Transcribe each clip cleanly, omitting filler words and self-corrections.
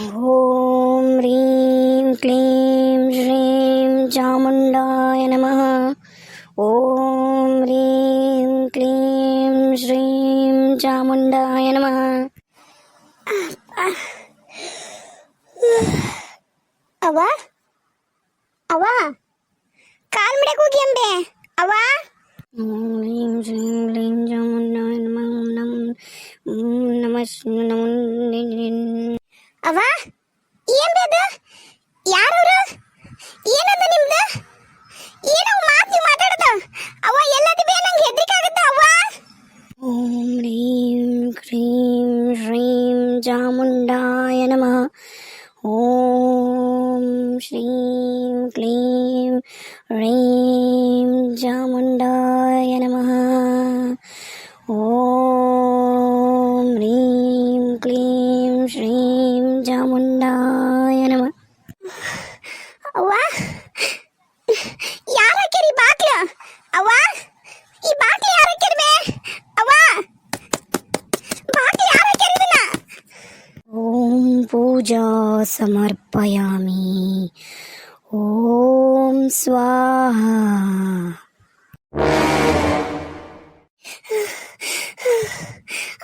ಓಂ ರೀಂ ಕ್ಲೀಂ ಶ್ರೀಂ ಚಾಮುಂಡಾಯ ನಮಃ. ಓಂ ರೀಂ ಕ್ಲೀಂ ಶ್ರೀಂ ಚಾಮುಂಡಾಯ ನಮಃ. ಅವ್ವ ಅವ್ವ ಕಾಲ್ ಮಿಡಕ್ ಹೋಗಿ ಅಂಬೆ ಅವ್ವ. ಓಂ ರೀಂ ಶ್ರೀಂ ಕ್ಲೀಂ ಚಾಮುಂಡಾಯ ನಮಃ. ನಮಃ ಅವ್ವ ಏನ್ ಬೇದು ಯಾರವ್ರು ಏನದ ನಿಮ್ದು ಏನೋ ಮಾತು ನೀವು ಮಾತಾಡದ ಅವ್ವ ಎಲ್ಲದಿ ಬೇ ನಂಗೆ ಹೆದರಿಕೆ ಆಗುತ್ತೆ ಅವ್ವ. ಓಂ ರೀಂ ಕ್ಲೀಂ ಶ್ರೀಂ ಚಾಮುಂಡಾಯ ನಮಃ. ಓಂ ಶ್ರೀಂ ಕ್ಲೀಂ ರೀಂ ಚಾಮುಂಡಾಯ ನಮಃ. ಓಂ ರೀಂ ಕ್ಲೀಂ ಶ್ರೀಂ ಚಾಮುಂಡಾಯ ನಮಃ. ಅವ್ವ ಯಾರ ಹಾಕ್ಯಾರಿ ಬಾಕ್ಲ ಅವ್ವ? ಈ ಬಾಕ್ಲ ಯಾರ ಹಾಕ್ಯಾರಿ ಬೇ ಅವ್ವ? ಬಾಕ್ಲ ಯಾರ ಹಾಕ್ಯಾರಿ ಇದನ್ನ? ಓಂ ಪೂಜಾ ಸಮರ್ಪಯಾಮಿ. ಓಂ ಸ್ವಾಹಾ.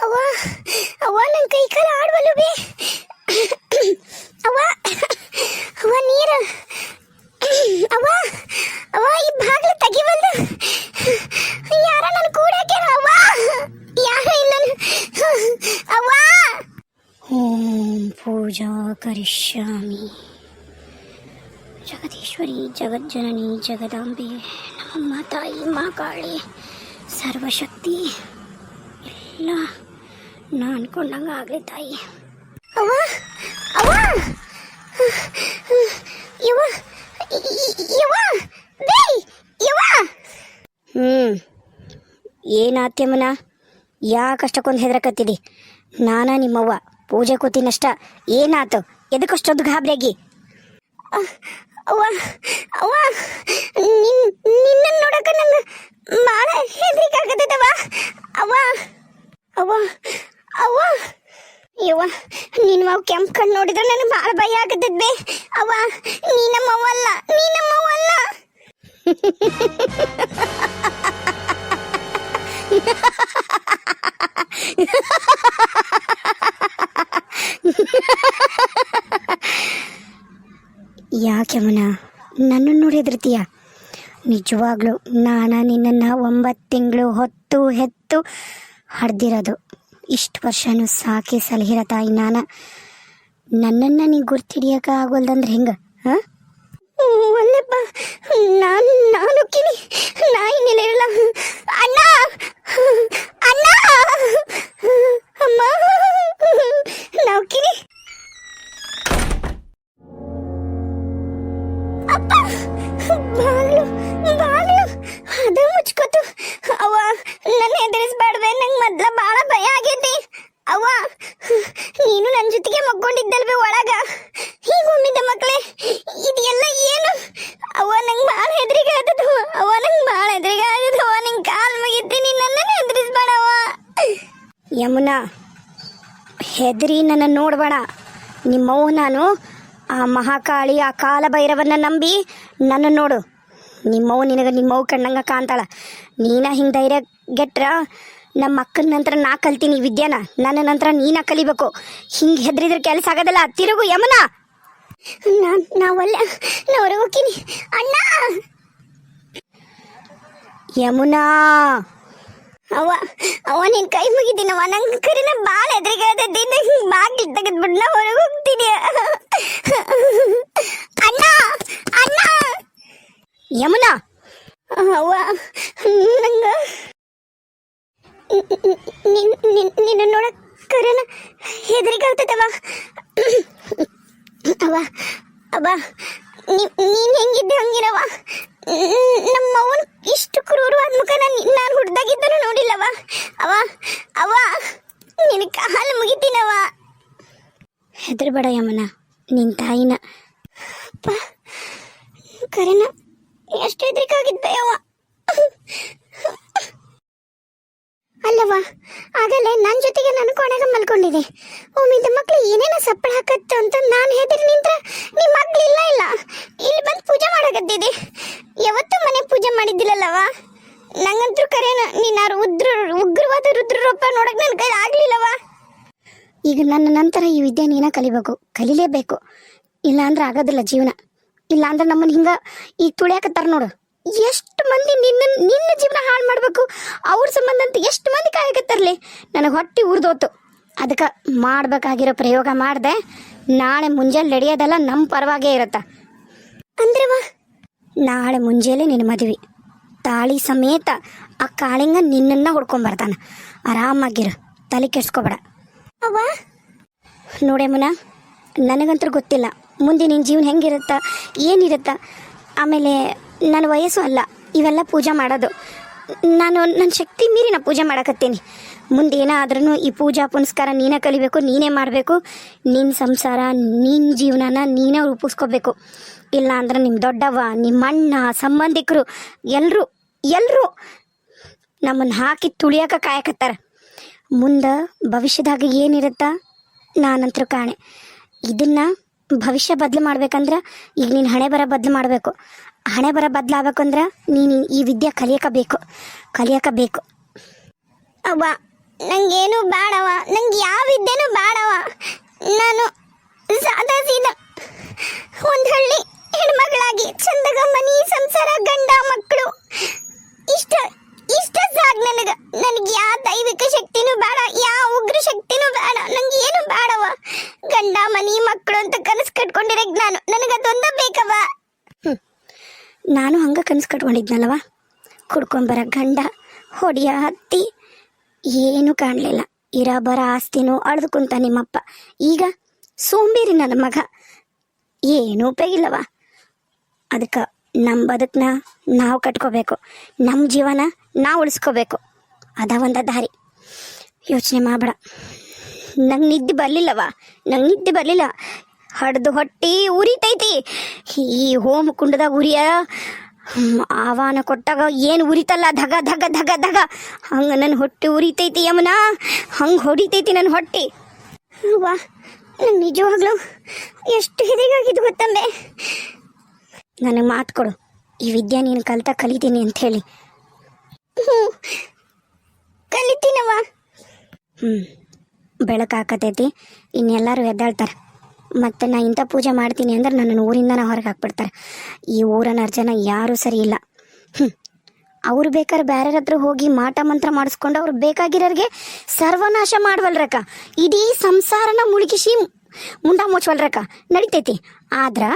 ಅವ್ವ ಅವ್ವ ನನ್ನ ಕೈ ಕಾಲು ಆಡ್ವಲ್ಲು ಬೇ ಅವ್ವ. ಅವ್ವ ನೀರು ಅವ್ವ ಅವ್ವ ಈ ಬಾಗ್ಲ ತೆಗಿವಲ್ದು ಯಾರ ನನ್ನ ಕೂಡ ಹಾಕ್ಯಾರ ಅವ್ವ? ಯಾರ ಇಲ್ಲ ಅವ್ವ. ಓಂ ಪೂಜಾ ಕರಿಷ್ಯಾಮಿ. ಜಗದೀಶ್ವರಿ ಜಗಜ್ಜನನಿ ಜಗದಾಂಬೆ ನಮ್ಮಮ್ಮ ತಾಯಿ ಮಾ ಕಾಳಿ ಸರ್ವಶಕ್ತಿ ಎಲ್ಲ ನಾ ಅನ್ಕೊಂಡಂಗೆ ಆಗಲಿ ತಾಯಿ. ಅವ್ವ ಅವ್ವ ಯವ್ವ ಯವ್ವ ಬೇ ಯವ್ವ. ಏನಾತ್ಯಮ್ಮನ ಯಾಕಷ್ಟಕ್ಕೊಂದು ಹೆದರಕತ್ತಿದಿ? ನಾನ ನಿಮ್ಮವ್ವ ಪೂಜೆ ಕೂತಿನಷ್ಟ. ಏನಾತು? ಎದಕ್ಕಷ್ಟೊಂದು ಗಾಬರಿಯಾಗಿ? ಅವ್ವ ಅವ್ವ ನಿನ್ನ ನೋಡಕ ನಂಗೆ ಭಾಳ ಹೆದರಿಕೆ ಆಗತ್ತದವ್ವ. ಅವ್ವ ಅವ್ವ ಅವ್ವ ಯವ್ವ ನಿನ್ನ ಮಾವು ಕೆಂಪು ಕಣ್ಣು ನೋಡಿದ್ರೆ ನನಗೆ ಭಾಳ ಭಯ ಆಗತ್ತದ ಬೇ ಅವ್ವ. ನೀ ನಮ್ಮವ್ವ ಅಲ್ಲ, ನೀ ನಮ್ಮವ್ವ ಅಲ್ಲ. ಯಾಕೆಮ್ಮನ ನನ್ನನ್ನು ನೋಡಿ ಹೆದರ್ತೀಯ? ನಿಜವಾಗ್ಲೂ ನಾನು ನಿನ್ನನ್ನು 9 ತಿಂಗಳು ಹೊತ್ತು ಹೆತ್ತು ಹಡ್ದಿರೋದು. ಇಷ್ಟು ವರ್ಷನೂ ಸಾಕಿ ಸಲಹಿರ ತಾಯಿ ನಾನು. ನನ್ನನ್ನು ನೀ ಗುರ್ತಿಡಿಯೋಕೆ ಆಗೋಲ್ದಂದ್ರೆ ಹೆಂಗೆ? ಹಾಂ ಒಲ್ಲಪ್ಪ ನಾನು ಕಿನಿ ನಾ ಇನ್ನಿಲ್ಲ ಇರಲ್ಲ. ಅಣ್ಣ ಅಣ್ಣ ಅಮ್ಮ ನಾವು ಕಿನಿ ಅಪ್ಪ ಬಾಗ್ಲು ಬಾಗ್ಲು ಅದ ಮುಚ್ಕೋತು. ಅವ್ವ ನನ್ನ ಹೆದರಿಸ್ಬೇಡ್ವೆ, ನಂಗೆ ಮೊದ್ಲ ಭಾಳ ಭಯ ಆಗೈತಿ. ಅವ್ವ ನೀನು ನನ್ನ ಜೊತೆಗೆ ಮಕ್ಕೊಂಡಿದ್ದಲ್ವೇ ಒಳಗ, ಈಗ ಒಮ್ಮಿದ್ದ ಮಕ್ಕಳೇ ಇದೆಲ್ಲ ಏನು? ಅವ್ವ ನಂಗೆ ಭಾಳ ಹೆದರಿಕೆ ಆದದು. ಅವ್ವ ನಂಗೆ ಭಾಳ ಹೆದರಿಕೆ ಆದದು. ಅವ್ವ ನಿಂಗೆ ಕಾಲು ಮುಗಿತೀನಿ, ನನ್ನನ್ನು ಹೆದರಿಸ್ಬೇಡವ್ವ. ಯಮುನಾ ಹೆದರಿ ನನ್ನ ನೋಡಬೇಡ. ನಿಮ್ಮವ್ವ ನಾನು ಆ ಮಹಾಕಾಳಿ ಆ ಕಾಲಭೈರವನ್ನ ನಂಬಿ ನನ್ನ ನೋಡು. ನಿಮ್ಮವ್ವ ನಿನಗೆ ನಿಮ್ಮವ್ವ ಕಣ್ಣಂಗೆ ಕಾಣ್ತಾಳ. ನೀನ ಹಿಂಗೆ ಧೈರ್ಯ ಗೆಟ್ರ ನಮ್ಮ ಅಕ್ಕನ ನಂತರ ನಾ ಕಲ್ತೀನಿ ವಿದ್ಯಾನ, ನನ್ನ ನಂತರ ನೀನ ಕಲಿಬೇಕು. ಹಿಂಗೆ ಹೆದರಿದ್ರೆ ಕೆಲಸ ಆಗೋದಲ್ಲ. ತಿರುಗು ಯಮುನಾ. ನಾವಲ್ಲ ನಾ ಹೊರಗೆ ಹೋಗ್ತೀನಿ ಅಣ್ಣ. ಯಮುನಾ ಅವ್ವ ಅವ್ವ ನಿನ್ ಕೈ ಮುಗಿದ್ದೀನವ್ವ. ನಂಗೆ ಕರಿನ ಭಾಳ ಹೆದರಿಕೆ ಆದದ್ದು. ನಂಗೆ ಬಾಗಿಲು ತೆಗೆದ್ಬಿಟ್ಟು ನಾ ಹೊರಗೆ ಹೋಗ್ತೀನಿ ಅಣ್ಣ ಅಣ್ಣ. ಯಮುನಾ ಅವ್ವ ನಂಗೆ ನಿನ್ನ ನೋಡಕ್ ಕರೆನ ಹೆದರಿಕೆ ಆಗ್ತದವ್ವ. ಅವ್ವ ಅವ್ವ ನೀನು ಹೆಂಗಿದ್ದೆ ಹಂಗಿರವ್ವ. ನಮ್ಮವನ್ ಇಷ್ಟು ಕ್ರೂರವಾದ ಮುಖ ನಾನು ಹುಡ್ದಾಗಿದ್ದನು ನೋಡಿಲ್ಲವ. ಅವ್ವ ಅವ್ವ ನಿನ್ನ ಕಾಲು ಮುಗಿತೀನವ್ವ. ಹೆದರ್ಬೇಡ ಯಮುನಾ, ನಿನ್ನ ತಾಯಿನ. ಅಪ್ಪ ಕರೆನ ಎಷ್ಟು ಹೆದರಿಕೆ ಆಗಿದ್ದೆ ಅವ್ವ. ಅಲ್ಲವಾ ಆಗಲೇ ನನ್ನ ಜೊತೆಗೆ ನನ್ನ ಕೋಣೆಗೆ ಮಲ್ಕೊಂಡಿದೆ. ಒಮ್ಮಿಂದ ಮಕ್ಳು ಏನೇನೋ ಸಪ್ಪಳ ಹಾಕತ್ತು ಅಂತ ನಾನು ಹೆದರಿ ನಿಂತ್ರ ನಿಮ್ಮ ಮಕ್ಳು ಇಲ್ಲ ಇಲ್ಲಿ ಬಂದು ಪೂಜೆ ಮಾಡಕತ್ತಿದೆ. ಯಾವತ್ತೂ ಮನೆ ಪೂಜೆ ಮಾಡಿದ್ದಿಲ್ಲಲ್ಲವ. ನಂಗಂತೂ ಕರೇನ ನೀನಾರು ಉಗ್ರವಾದ ರುದ್ರರೂಪ ನೋಡಕ್ ನನ್ನ ಕೈ ಆಗ್ಲಿಲ್ಲವ. ಈಗ ನನ್ನ ನಂತರ ಈ ವಿದ್ಯೆ ನೀನ ಕಲಿಲೇಬೇಕು. ಇಲ್ಲ ಅಂದ್ರೆ ಆಗೋದಿಲ್ಲ ಜೀವನ. ಇಲ್ಲ ಅಂದ್ರೆ ನಮ್ಮನ್ನು ಹಿಂಗೆ ಈಗ ತುಳಿಯಾಕತ್ತಾರ ನೋಡು. ಎಷ್ಟು ಮಂದಿ ನಿನ್ನ ಜೀವನ ಹಾಳು ಮಾಡಬೇಕು ಅವ್ರ ಸಂಬಂಧ ಅಂತ ಎಷ್ಟು ಮಂದಿ ಕಾಯಕತ್ತಾರಲಿ. ನನಗೆ ಹೊಟ್ಟೆ ಉರಿದೋತು. ಅದಕ್ಕೆ ಮಾಡಬೇಕಾಗಿರೋ ಪ್ರಯೋಗ ಮಾಡಿದೆ. ನಾಳೆ ಮುಂಜಾನೆ ನಡೆಯೋದೆಲ್ಲ ನಮ್ಮ ಪರವಾಗೇ ಇರತ್ತ. ಅಂದ್ರವ ನಾಳೆ ಮುಂಜಾನೆ ನಿನ್ನ ಮದುವೆ ತಾಳಿ ಸಮೇತ ಆ ಕಾಳಿಂಗ ನಿನ್ನನ್ನು ಹುಡ್ಕೊಂಬರ್ತಾನೆ. ಆರಾಮಾಗಿರು, ತಲೆ ಕೆಡ್ಸ್ಕೊಬೇಡ. ಅವ್ವ ನೋಡೇಮುನ, ನನಗಂತೂ ಗೊತ್ತಿಲ್ಲ ಮುಂದೆ ನಿನ್ನ ಜೀವನ ಹೆಂಗಿರುತ್ತಾ ಏನಿರುತ್ತಾ. ಆಮೇಲೆ ನನ್ನ ವಯಸ್ಸು ಅಲ್ಲ ಇವೆಲ್ಲ ಪೂಜೆ ಮಾಡೋದು. ನಾನು ನನ್ನ ಶಕ್ತಿ ಮೀರಿ ನಾ ಪೂಜೆ ಮಾಡಕತ್ತೀನಿ. ಮುಂದೆ ಏನಾದ್ರೂ ಈ ಪೂಜಾ ಪುನಸ್ಕಾರ ನೀನೇ ಕಲಿಬೇಕು, ನೀನೇ ಮಾಡಬೇಕು. ನಿನ್ನ ಸಂಸಾರ ನಿನ್ನ ಜೀವನನ ನೀನೇ ರೂಪಿಸ್ಕೋಬೇಕು. ಇಲ್ಲ ಅಂದ್ರೆ ನಿಮ್ಮ ದೊಡ್ಡವ್ವ, ನಿಮ್ಮ ಅಣ್ಣ, ಸಂಬಂಧಿಕರು ಎಲ್ಲರೂ ನಮ್ಮನ್ನು ಹಾಕಿ ತುಳಿಯೋಕೆ ಕಾಯಕತ್ತಾರ. ಮುಂದೆ ಭವಿಷ್ಯದಾಗ ಏನಿರುತ್ತಾ ನಾನಂತರೂ ಕಾಣೆ. ಇದನ್ನು ಭವಿಷ್ಯ ಬದಲು ಮಾಡ್ಬೇಕಂದ್ರೆ ಈಗ ನೀನು ಹಣೆ ಬರ ಬದಲು ಮಾಡಬೇಕು. ಹಣೆ ಬರ ಬದಲಾಗಬೇಕಂದ್ರೆ ನೀನು ಈ ವಿದ್ಯೆ ಕಲಿಯಕಬೇಕು. ಅವ್ವ ನಂಗೇನು ಬೇಡವ, ನಂಗೆ ಯಾವ ವಿದ್ಯೆನೂ ಬೇಡವ. ನಾನು ಸಾದಾ ಸೀದಾ ಒಂದು ಹಳ್ಳಿ ಹೆಣ್ಮಗಳಾಗಿ ಚಂದಗ ಮನಿ ಸಂಸಾರ ಗಂಡ ಮಕ್ಕಳು ಇಷ್ಟ ಸಾಕು ನನಗೆ ಯಾವ ದೈವಿಕ ಶಕ್ತಿನೂ ಬೇಡ, ಯಾವ ಉಗ್ರ ಶಕ್ತಿನೂ ಬೇಡ. ನಂಗೆ ಏನು ಬೇಡವ. ಗಂಡ ಮನಿ ಮಕ್ಕಳು ಅಂತ ಕನಸು ಕಟ್ಕೊಂಡಿರಕ್ ನನಗದೊಂದ ಬೇಕವ. ನಾನು ಹಂಗೆ ಕನಸು ಕಟ್ಕೊಂಡಿದ್ನಲ್ವ. ಕುಡ್ಕೊಂಬರ ಗಂಡ, ಹೊಡಿಯ ಹತ್ತಿ ಏನೂ ಕಾಣಲಿಲ್ಲ. ಬರ ಆಸ್ತಿನೂ ಅಳ್ದು ಕುಂತ ನಿಮ್ಮಪ್ಪ. ಈಗ ಸೋಂಬೇರಿ ನನ್ನ ಮಗ, ಏನೂ ಉಪಯೋಗಿಲ್ಲವ. ಅದಕ್ಕೆ ನಮ್ಮ ಬದುಕನ್ನ ನಾವು ಕಟ್ಕೋಬೇಕು, ನಮ್ಮ ಜೀವನ ನಾವು ಉಳಿಸ್ಕೋಬೇಕು. ಅದ ಒಂದು ದಾರಿ. ಯೋಚನೆ ಮಾಡಬೇಡ. ನಂಗೆ ನಿದ್ದೆ ಬರಲಿಲ್ಲ. ಹಡ್ದು ಹೊಟ್ಟಿ ಉರಿತೈತಿ. ಈ ಹೋಮ ಕುಂಡದಾಗ ಉರಿಯ ಆಹ್ವಾನ ಕೊಟ್ಟಾಗ ಏನು ಉರಿತಲ್ಲ, ಧಗ ಧಗ ಧಗ ಧಗ ಹಂಗೆ ನನ್ನ ಹೊಟ್ಟೆ ಉರಿತೈತಿ ಯಮುನಾ, ಹಂಗೆ ಹೊಡಿತೈತಿ ನನ್ನ ಹೊಟ್ಟೆ. ಅವ್ವ ನಂಗೆ ನಿಜವಾಗ್ಲೂ ಎಷ್ಟು ಹಿರಿಗಾಗಿದ್ದು ಗೊತ್ತಂಬೆ. ನನಗೆ ಮಾತು ಕೊಡು, ಈ ವಿದ್ಯೆ ನೀನು ಕಲಿತೀನಿ ಅಂಥೇಳಿ. ಕಲಿತೀನವ. ಬೆಳಕಾಕತೈತಿ, ಇನ್ನೆಲ್ಲರೂ ಎದ್ದಾಳ್ತಾರೆ. ಮತ್ತು ನಾ ಇಂಥ ಪೂಜೆ ಮಾಡ್ತೀನಿ ಅಂದ್ರೆ ನನ್ನನ್ನು ಊರಿಂದನೇ ಹೊರಗೆ ಹಾಕ್ಬಿಡ್ತಾರೆ. ಈ ಊರನ್ನ ಜನ ಯಾರೂ ಸರಿ ಇಲ್ಲ. ಅವ್ರು ಬೇಕಾದ್ರೆ ಬೇರೆ ಹತ್ರ ಹೋಗಿ ಮಾಟ ಮಂತ್ರ ಮಾಡಿಸ್ಕೊಂಡು ಅವ್ರು ಬೇಕಾಗಿರೋರಿಗೆ ಸರ್ವನಾಶ ಮಾಡ್ವಲ್ರಕ್ಕ. ಇಡೀ ಸಂಸಾರನ ಮುಳುಗಿಸಿ ಮುಂಡ ಮುಚ್ಚವಲ್ರಕ್ಕ. ನಡಿತೈತಿ. ಆದ್ರೆ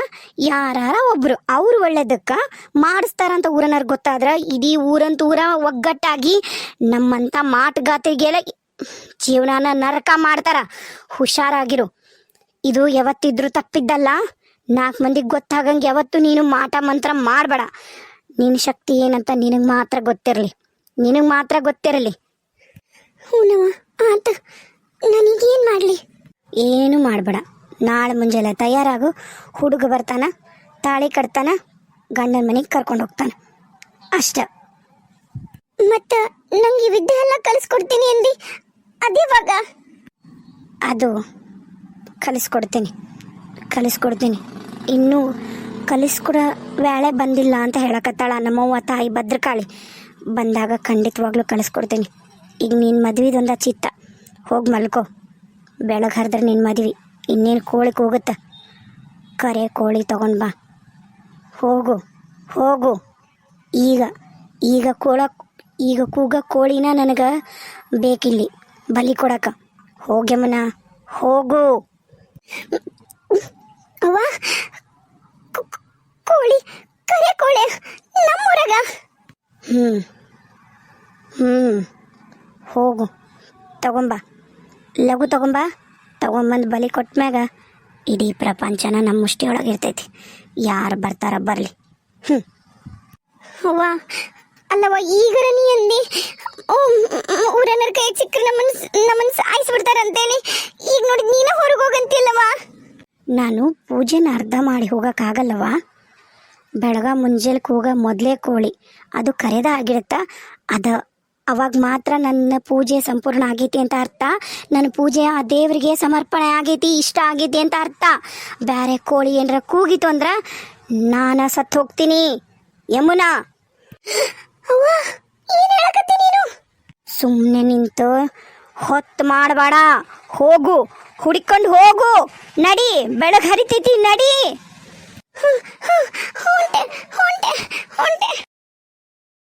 ಯಾರ ಒಬ್ರು ಅವ್ರು ಒಳ್ಳೇದಕ್ಕೆ ಮಾಡಿಸ್ತಾರಂತ ಊರನ್ನವ್ರಿಗೆ ಗೊತ್ತಾದ್ರೆ ಇಡೀ ಊರ ಒಗ್ಗಟ್ಟಾಗಿ ನಮ್ಮಂಥ ಮಾಟಗಾತಿಗೆಲ್ಲ ಜೀವನಾನ ನರಕ ಮಾಡ್ತಾರ. ಹುಷಾರಾಗಿರು. ಇದು ಯಾವತ್ತಿದ್ರೂ ತಪ್ಪಿದ್ದಲ್ಲ. 4 ಮಂದಿಗೆ ಗೊತ್ತಾಗಂಗೆ ಯಾವತ್ತು ನೀನು ಮಾಟ ಮಂತ್ರ ಮಾಡಬೇಡ. ನಿನ್ನ ಶಕ್ತಿ ಏನಂತ ನಿನಗೆ ಮಾತ್ರ ಗೊತ್ತಿರಲಿ. ಹೂನವ ಆತ. ನನಗೇನು ಮಾಡಲಿ? ಏನು ಮಾಡಬೇಡ. ನಾಳೆ ಮುಂಜಾನೆ ತಯಾರಾಗು. ಹುಡುಗ ಬರ್ತಾನ, ತಾಳಿ ಕಟ್ತಾನ, ಗಂಡನ ಮನೆಗೆ ಕರ್ಕೊಂಡು ಹೋಗ್ತಾನೆ. ಅಷ್ಟ. ಮತ್ತು ನಂಗೆ ಈ ವಿದ್ಯೆ ಎಲ್ಲ ಕಲಿಸ್ಕೊಡ್ತೀನಿ ಅಂದು ಅದೇವಾಗ? ಅದು ಕಲಿಸ್ಕೊಡ್ತೀನಿ. ಇನ್ನೂ ಕಲಿಸ್ಕೊಡೋ ವೇಳೆ ಬಂದಿಲ್ಲ ಅಂತ ಹೇಳಕತ್ತಾಳ ನಮ್ಮವ್ವ ತಾಯಿ ಭದ್ರಕಾಳಿ. ಬಂದಾಗ ಖಂಡಿತವಾಗ್ಲೂ ಕಲಿಸ್ಕೊಡ್ತೀನಿ. ಈಗ ನೀನು ಮದುವೆದೊಂದು ಚಿತ್ತ. ಹೋಗಿ ಮಲ್ಕೋ. ಬೆಳಗ್ಗೆ ಹರಿದ್ರೆ ನಿನ್ನ ಮದುವೆ. ಇನ್ನೇನು ಕೋಳಿ ಕೂಗುತ್ತೆ. ಕರೆ ಕೋಳಿ ತಗೊಂಡು ಬಾ. ಹೋಗು. ಈಗ ಕೂಗ ಕೋಳಿನ ನನಗೆ ಬೇಕಿಲ್ಲಿ ಬಲಿ ಕೊಡಕ. ಹೋಗ್ಯಮ್ಮನ ಹೋಗು. ಅವ್ವ ಕರೆ ಕೋಳಿ ನಮ್ಮೂರಾಗ? ಹೋಗು. ಲಘು ತಗೊಂಬಂದು ಬಲಿ ಕೊಟ್ಮ್ಯಾಗ ಇಡೀ ಪ್ರಪಂಚನ ನಮ್ಮ ಮುಷ್ಟಿಯೊಳಗೆ ಇರ್ತೈತಿ. ಯಾರು ಬರ್ತಾರ ಬರಲಿ. ಅವ್ವ ಅಲ್ಲವ ಈಗರ ನೀ ಅಂದಿ ಊರನ್ನರ ಕೈ ಸಿಕ್ಕರೆ ನಮ್ಮನ್ನು ಸಾಯಿಸ್ಬಿಡ್ತಾರೆ ಅಂತೇಳಿ. ಈಗ ನೋಡಿ ನೀನು ಹೊರಗೆ ಹೋಗಂತಿಲ್ಲವ. ನಾನು ಪೂಜೆನ ಅರ್ಧ ಮಾಡಿ ಹೋಗೋಕ್ಕಾಗಲ್ಲವ. ಬೆಳಗ ಮುಂಜಾನೆ ಕೂಗ ಮೊದಲೇ ಕೋಳಿ ಅದು ಕರೆದ ಆಗಿರುತ್ತಾ. ಅವಾಗ ಮಾತ್ರ ನನ್ನ ಪೂಜೆ ಸಂಪೂರ್ಣ ಆಗೈತಿ ಅಂತ ಅರ್ಥ. ನನ್ನ ಪೂಜೆ ಆ ದೇವರಿಗೆ ಸಮರ್ಪಣೆ ಆಗೈತಿ, ಇಷ್ಟ ಆಗೈತಿ ಅಂತ ಅರ್ಥ. ಬೇರೆ ಕೋಳಿ ಏನಾರ ಕೂಗಿತು ಅಂದ್ರೆ ನಾನು ಸತ್ತು ಹೋಗ್ತೀನಿ. ಯಮುನಾ, ಅವ್ವ ಏನ್ ಹೇಳಕತ್ತಿ ನೀನು? ಸುಮ್ಮನೆ ನಿಂತು ಹೊತ್ತು ಮಾಡಬೇಡ, ಹೋಗು, ಹುಡಿಕೊಂಡು ಹೋಗು. ನಡಿ, ಬೆಳಗ್ಗೆ ಹರಿತೈತಿ, ನಡಿ. ಹೊಂಟೆ ಹೊಂಟೆ ಹೊಂಟೆ